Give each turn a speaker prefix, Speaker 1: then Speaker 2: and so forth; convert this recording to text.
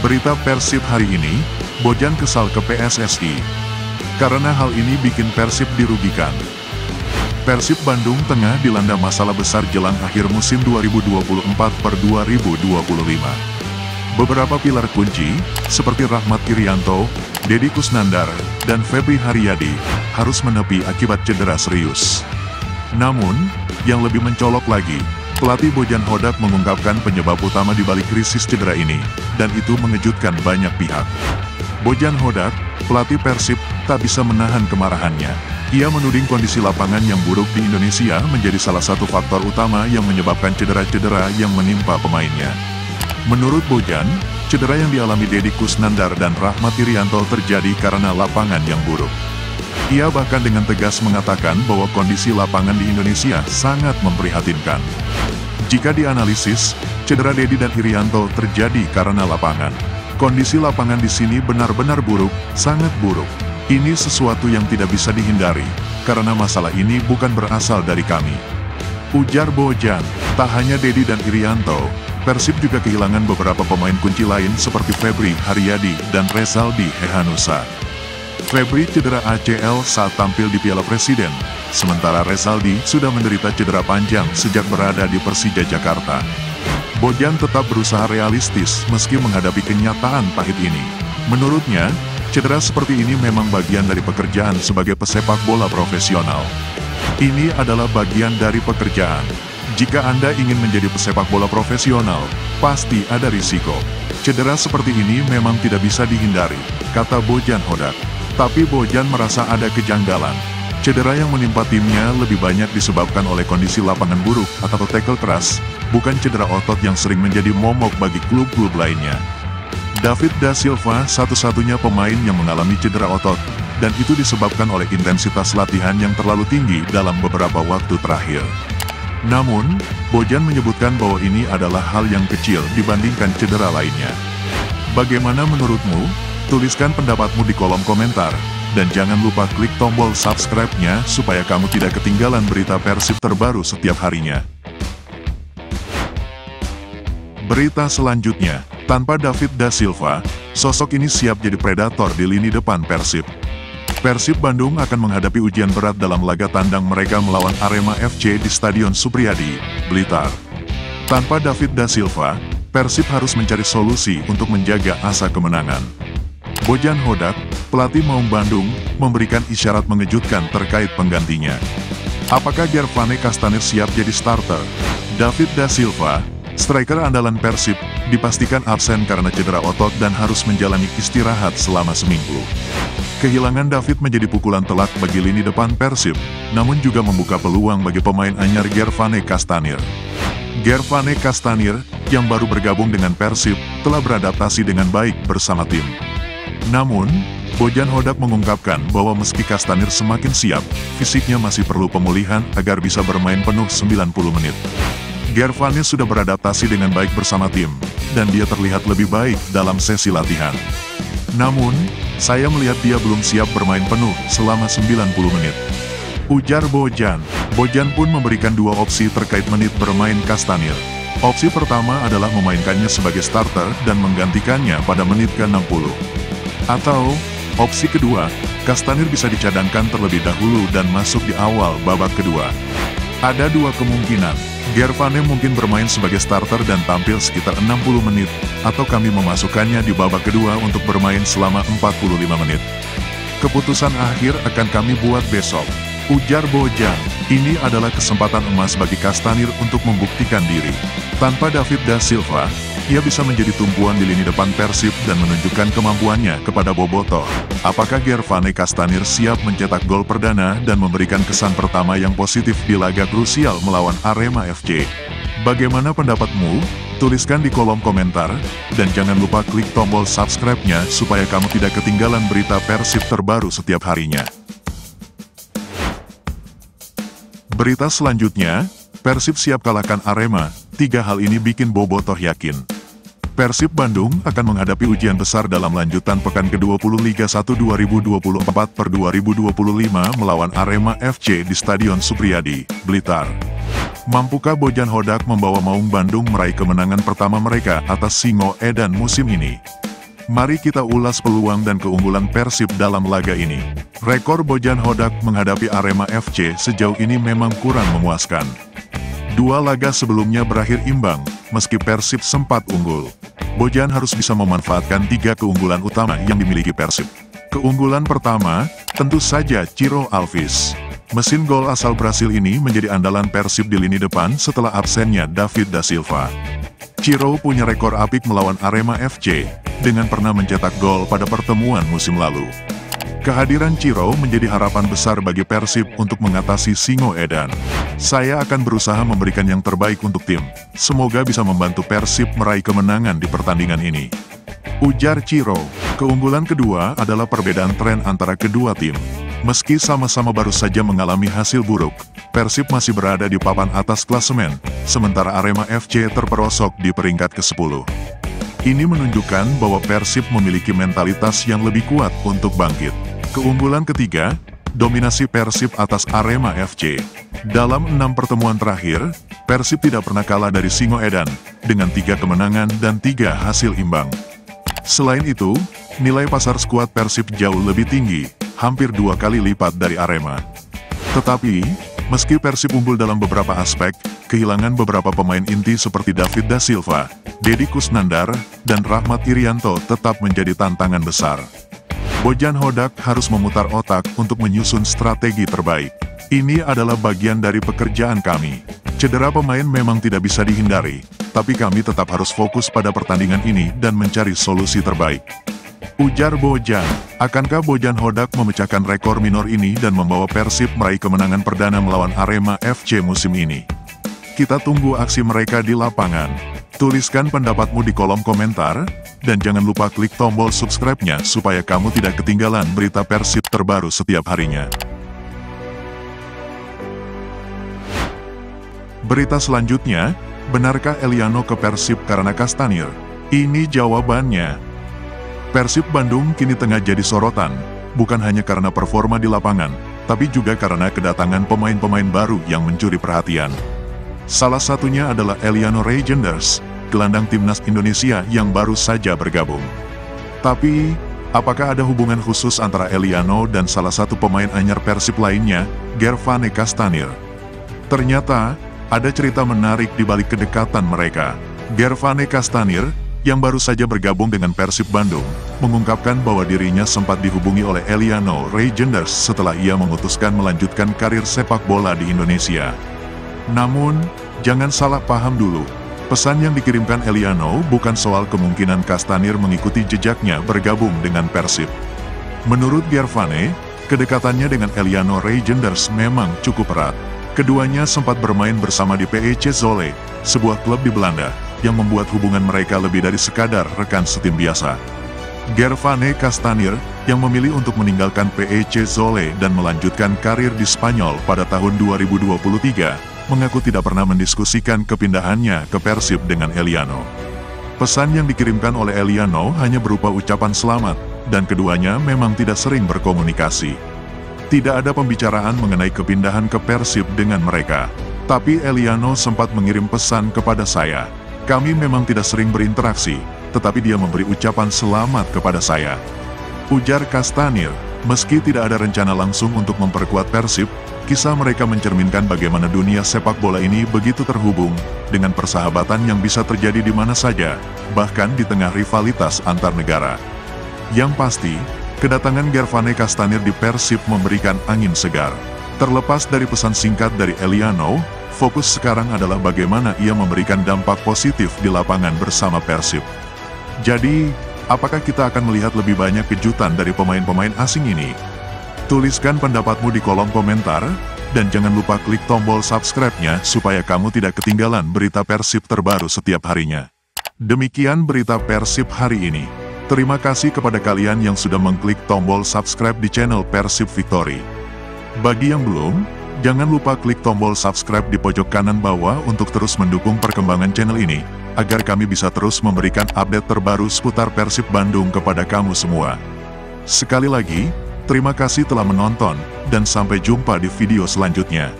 Speaker 1: Berita Persib hari ini, Bojan kesal ke PSSI. Karena hal ini bikin Persib dirugikan. Persib Bandung tengah dilanda masalah besar jelang akhir musim 2024/2025. Beberapa pilar kunci, seperti Rahmat Irianto, Deddy Kusnandar, dan Febri Haryadi, harus menepi akibat cedera serius. Namun, yang lebih mencolok lagi, pelatih Bojan Hodak mengungkapkan penyebab utama di balik krisis cedera ini, dan itu mengejutkan banyak pihak. Bojan Hodak, pelatih Persib, tak bisa menahan kemarahannya. Ia menuding kondisi lapangan yang buruk di Indonesia menjadi salah satu faktor utama yang menyebabkan cedera-cedera yang menimpa pemainnya. Menurut Bojan, cedera yang dialami Deddy Kusnandar dan Rahmat Irianto terjadi karena lapangan yang buruk. Ia bahkan dengan tegas mengatakan bahwa kondisi lapangan di Indonesia sangat memprihatinkan. Jika dianalisis, cedera Deddy dan Irianto terjadi karena lapangan. Kondisi lapangan di sini benar-benar buruk, sangat buruk. Ini sesuatu yang tidak bisa dihindari, karena masalah ini bukan berasal dari kami. Ujar Bojan, tak hanya Deddy dan Irianto, Persib juga kehilangan beberapa pemain kunci lain seperti Febri Haryadi dan Rezaldi Hehanussa. Febri cedera ACL saat tampil di Piala Presiden, sementara Rezaldi sudah menderita cedera panjang sejak berada di Persija Jakarta. Bojan tetap berusaha realistis meski menghadapi kenyataan pahit ini. Menurutnya, cedera seperti ini memang bagian dari pekerjaan sebagai pesepak bola profesional. Ini adalah bagian dari pekerjaan. Jika Anda ingin menjadi pesepak bola profesional, pasti ada risiko. Cedera seperti ini memang tidak bisa dihindari, kata Bojan Hodak. Tapi Bojan merasa ada kejanggalan. Cedera yang menimpa timnya lebih banyak disebabkan oleh kondisi lapangan buruk atau tackle keras, bukan cedera otot yang sering menjadi momok bagi klub-klub lainnya. David da Silva satu-satunya pemain yang mengalami cedera otot, dan itu disebabkan oleh intensitas latihan yang terlalu tinggi dalam beberapa waktu terakhir. Namun, Bojan menyebutkan bahwa ini adalah hal yang kecil dibandingkan cedera lainnya. Bagaimana menurutmu? Tuliskan pendapatmu di kolom komentar, dan jangan lupa klik tombol subscribe-nya supaya kamu tidak ketinggalan berita Persib terbaru setiap harinya. Berita selanjutnya, tanpa David da Silva, sosok ini siap jadi predator di lini depan Persib. Persib Bandung akan menghadapi ujian berat dalam laga tandang mereka melawan Arema FC di Stadion Supriyadi, Blitar. Tanpa David da Silva, Persib harus mencari solusi untuk menjaga asa kemenangan. Bojan Hodak, pelatih Maung Bandung, memberikan isyarat mengejutkan terkait penggantinya. Apakah Gervane Castaner siap jadi starter? David da Silva, striker andalan Persib, dipastikan absen karena cedera otot dan harus menjalani istirahat selama seminggu. Kehilangan David menjadi pukulan telak bagi lini depan Persib, namun juga membuka peluang bagi pemain anyar Gervane Castaner. Gervane Castaner, yang baru bergabung dengan Persib, telah beradaptasi dengan baik bersama tim. Namun, Bojan Hodak mengungkapkan bahwa meski Castaner semakin siap, fisiknya masih perlu pemulihan agar bisa bermain penuh 90 menit. Gervane sudah beradaptasi dengan baik bersama tim, dan dia terlihat lebih baik dalam sesi latihan. Namun, saya melihat dia belum siap bermain penuh selama 90 menit. Ujar Bojan. Bojan pun memberikan dua opsi terkait menit bermain Castaner. Opsi pertama adalah memainkannya sebagai starter dan menggantikannya pada menit ke-60. Atau, opsi kedua, Castaner bisa dicadangkan terlebih dahulu dan masuk di awal babak kedua. Ada dua kemungkinan. Gervane mungkin bermain sebagai starter dan tampil sekitar 60 menit, atau kami memasukkannya di babak kedua untuk bermain selama 45 menit. Keputusan akhir akan kami buat besok. Ujar Bojan, ini adalah kesempatan emas bagi Castaner untuk membuktikan diri. Tanpa David da Silva, ia bisa menjadi tumpuan di lini depan Persib dan menunjukkan kemampuannya kepada bobotoh. Apakah Gervane Castaner siap mencetak gol perdana dan memberikan kesan pertama yang positif di laga krusial melawan Arema FC? Bagaimana pendapatmu? Tuliskan di kolom komentar, dan jangan lupa klik tombol subscribe-nya supaya kamu tidak ketinggalan berita Persib terbaru setiap harinya. Berita selanjutnya, Persib siap kalahkan Arema, 3 hal ini bikin bobotoh yakin. Persib Bandung akan menghadapi ujian besar dalam lanjutan pekan ke-20 Liga 1 2024/2025 melawan Arema FC di Stadion Supriyadi, Blitar. Mampukah Bojan Hodak membawa Maung Bandung meraih kemenangan pertama mereka atas Singo Edan musim ini? Mari kita ulas peluang dan keunggulan Persib dalam laga ini. Rekor Bojan Hodak menghadapi Arema FC sejauh ini memang kurang memuaskan. Dua laga sebelumnya berakhir imbang, meski Persib sempat unggul. Bojan harus bisa memanfaatkan tiga keunggulan utama yang dimiliki Persib. Keunggulan pertama, tentu saja Ciro Alves. Mesin gol asal Brasil ini menjadi andalan Persib di lini depan setelah absennya David da Silva. Ciro punya rekor apik melawan Arema FC, dengan pernah mencetak gol pada pertemuan musim lalu. Kehadiran Ciro menjadi harapan besar bagi Persib untuk mengatasi Singo Edan. Saya akan berusaha memberikan yang terbaik untuk tim. Semoga bisa membantu Persib meraih kemenangan di pertandingan ini, ujar Ciro. Keunggulan kedua adalah perbedaan tren antara kedua tim. Meski sama-sama baru saja mengalami hasil buruk, Persib masih berada di papan atas klasemen, sementara Arema FC terperosok di peringkat ke-10. Ini menunjukkan bahwa Persib memiliki mentalitas yang lebih kuat untuk bangkit. Keunggulan ketiga, dominasi Persib atas Arema FC. Dalam 6 pertemuan terakhir, Persib tidak pernah kalah dari Singo Edan, dengan 3 kemenangan dan 3 hasil imbang. Selain itu, nilai pasar skuad Persib jauh lebih tinggi, hampir 2 kali lipat dari Arema. Tetapi, meski Persib unggul dalam beberapa aspek, kehilangan beberapa pemain inti seperti David da Silva, Deddy Kusnandar, dan Rahmat Irianto tetap menjadi tantangan besar. Bojan Hodak harus memutar otak untuk menyusun strategi terbaik. Ini adalah bagian dari pekerjaan kami. Cedera pemain memang tidak bisa dihindari, tapi kami tetap harus fokus pada pertandingan ini dan mencari solusi terbaik, ujar Bojan. Akankah Bojan Hodak memecahkan rekor minor ini dan membawa Persib meraih kemenangan perdana melawan Arema FC musim ini? Kita tunggu aksi mereka di lapangan. Tuliskan pendapatmu di kolom komentar, dan jangan lupa klik tombol subscribe-nya supaya kamu tidak ketinggalan berita Persib terbaru setiap harinya. Berita selanjutnya, benarkah Eliano ke Persib karena Castaneer? Ini jawabannya. Persib Bandung kini tengah jadi sorotan, bukan hanya karena performa di lapangan, tapi juga karena kedatangan pemain-pemain baru yang mencuri perhatian. Salah satunya adalah Eliano Reijenders, gelandang timnas Indonesia yang baru saja bergabung. Tapi, apakah ada hubungan khusus antara Eliano dan salah satu pemain anyar Persib lainnya, Gervane Castaneer? Ternyata, ada cerita menarik di balik kedekatan mereka. Gervane Castaneer, yang baru saja bergabung dengan Persib Bandung, mengungkapkan bahwa dirinya sempat dihubungi oleh Eliano Reijenders setelah ia memutuskan melanjutkan karir sepak bola di Indonesia. Namun, jangan salah paham dulu. Pesan yang dikirimkan Eliano bukan soal kemungkinan Castaneer mengikuti jejaknya bergabung dengan Persib. Menurut Gervane, kedekatannya dengan Eliano Reijenders memang cukup erat. Keduanya sempat bermain bersama di PEC Zwolle, sebuah klub di Belanda, yang membuat hubungan mereka lebih dari sekadar rekan setim biasa. Gervane Castaneer, yang memilih untuk meninggalkan PEC Zwolle dan melanjutkan karir di Spanyol pada tahun 2023, mengaku tidak pernah mendiskusikan kepindahannya ke Persib dengan Eliano. Pesan yang dikirimkan oleh Eliano hanya berupa ucapan selamat, dan keduanya memang tidak sering berkomunikasi. Tidak ada pembicaraan mengenai kepindahan ke Persib dengan mereka. Tapi Eliano sempat mengirim pesan kepada saya. Kami memang tidak sering berinteraksi, tetapi dia memberi ucapan selamat kepada saya, ujar Castaneer. Meski tidak ada rencana langsung untuk memperkuat Persib, kisah mereka mencerminkan bagaimana dunia sepak bola ini begitu terhubung, dengan persahabatan yang bisa terjadi di mana saja, bahkan di tengah rivalitas antar negara. Yang pasti, kedatangan Gervane Castaneer di Persib memberikan angin segar. Terlepas dari pesan singkat dari Eliano, fokus sekarang adalah bagaimana ia memberikan dampak positif di lapangan bersama Persib. Jadi, apakah kita akan melihat lebih banyak kejutan dari pemain-pemain asing ini? Tuliskan pendapatmu di kolom komentar, dan jangan lupa klik tombol subscribe-nya supaya kamu tidak ketinggalan berita Persib terbaru setiap harinya. Demikian berita Persib hari ini. Terima kasih kepada kalian yang sudah mengklik tombol subscribe di channel Persib Victory. Bagi yang belum, jangan lupa klik tombol subscribe di pojok kanan bawah untuk terus mendukung perkembangan channel ini, agar kami bisa terus memberikan update terbaru seputar Persib Bandung kepada kamu semua. Sekali lagi, terima kasih telah menonton, dan sampai jumpa di video selanjutnya.